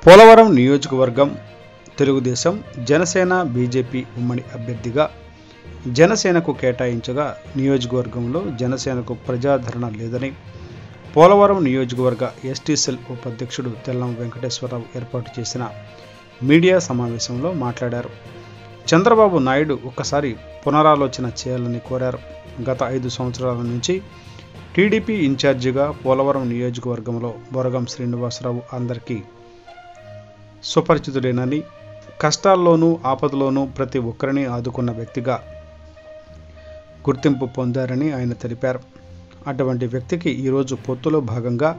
పోలవరం నియోజకవర్గం తెలుగుదేశం జనసేన బీజేపీ ఉమ్మడి అభ్యర్థిగా జనసేనకు కేటాయించగా నియోజకవర్గంలో జనసేనకు ప్రజాదరణ లేదని పోలవరం నియోజకవర్గ ఎస్టీ సెల్ ఉపాధ్యక్షుడు తెల్లం వెంకటేశ్వరరావు ఏర్పాటు చేసిన మీడియా సమావేశంలో మాట్లాడారు. చంద్రబాబు నాయుడు ఒక్కసారి పునరాలోచన చేయాలని కోరారు. గత 5 సంవత్సరాల నుంచి టీడీపీ ఇన్ఛార్జిగా పోలవరం నియోజకవర్గంలో బొరగం శ్రీనివాసరావు అందరికీ సుపరిచితుడేనని, కష్టాల్లోనూ ఆపదలోనూ ప్రతి ఒక్కరిని ఆదుకున్న వ్యక్తిగా గుర్తింపు పొందారని ఆయన తెలిపారు. అటువంటి వ్యక్తికి ఈరోజు పొత్తులో భాగంగా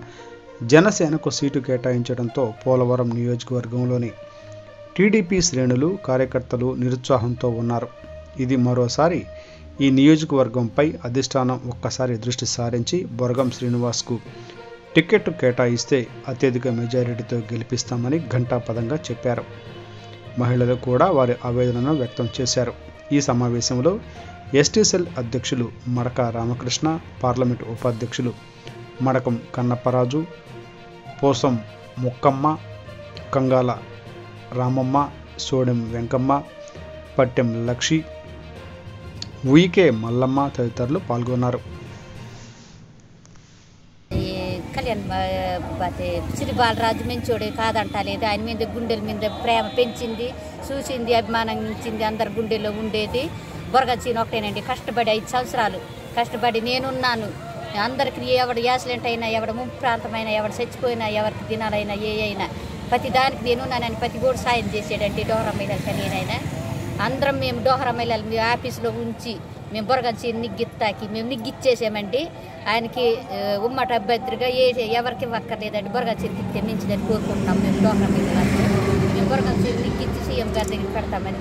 జనసేనకు సీటు కేటాయించడంతో పోలవరం నియోజకవర్గంలోని టీడీపీ శ్రేణులు కార్యకర్తలు నిరుత్సాహంతో ఉన్నారు. ఇది మరోసారి ఈ నియోజకవర్గంపై అధిష్టానం ఒక్కసారి దృష్టి సారించి బొరగం శ్రీనివాస్కు టికెట్ కేటాయిస్తే అత్యధిక మెజారిటీతో గెలిపిస్తామని ఘంటాపథంగా చెప్పారు. మహిళలు కూడా వారి ఆవేదనను వ్యక్తం చేశారు. ఈ సమావేశంలో ఎస్టీ సెల్ అధ్యక్షులు మడక రామకృష్ణ, పార్లమెంటు ఉపాధ్యక్షులు మడకం కన్నప్పరాజు, పోసం ముక్కమ్మ, కంగాల రామమ్మ, సోడెం వెంకమ్మ, పట్టెం లక్షి, ఉయికే మల్లమ్మ తదితరులు పాల్గొన్నారు. కళ్యాణ్ శ్రీ బాలరాజు మంచోడే కాదంటలేదు. ఆయన మీద గుండెల మీద ప్రేమ పెంచింది, చూసింది, అభిమానించింది, అందరి గుండెల్లో ఉండేది. బొరగచ్చీని ఒకటేనండి. కష్టపడి 5 సంవత్సరాలు కష్టపడి నేనున్నాను. అందరికి ఎవడు యాక్సిడెంట్ అయినా, ఎవడు ముంపు ప్రాంతమైనా, ఎవడు చచ్చిపోయినా, ఎవరికి దినాలైనా ఏ అయినా ప్రతి దానికి నేనున్నానని ప్రతి కూడా సాయం చేసాడండి. డోహరా మహిళలకి నేనైనా అందరం మేము డోహరా మహిళలు మీ ఆఫీసులో ఉంచి మేము బొరగచ్చి నిగ్గిత్తాకి మేము నిగ్గిచ్చేసామండి. ఆయనకి ఉమ్మట అభ్యర్థిగా ఎవరికి ఇవ్వక్కర్లేదండి. బొరగచ్చిని మించిదని కోరుకుంటున్నాం. మేము డోహరా మహిళలు మేము బొరగచ్చి నిగ్గిచ్చి సీఎం గారి దగ్గర పెడతామని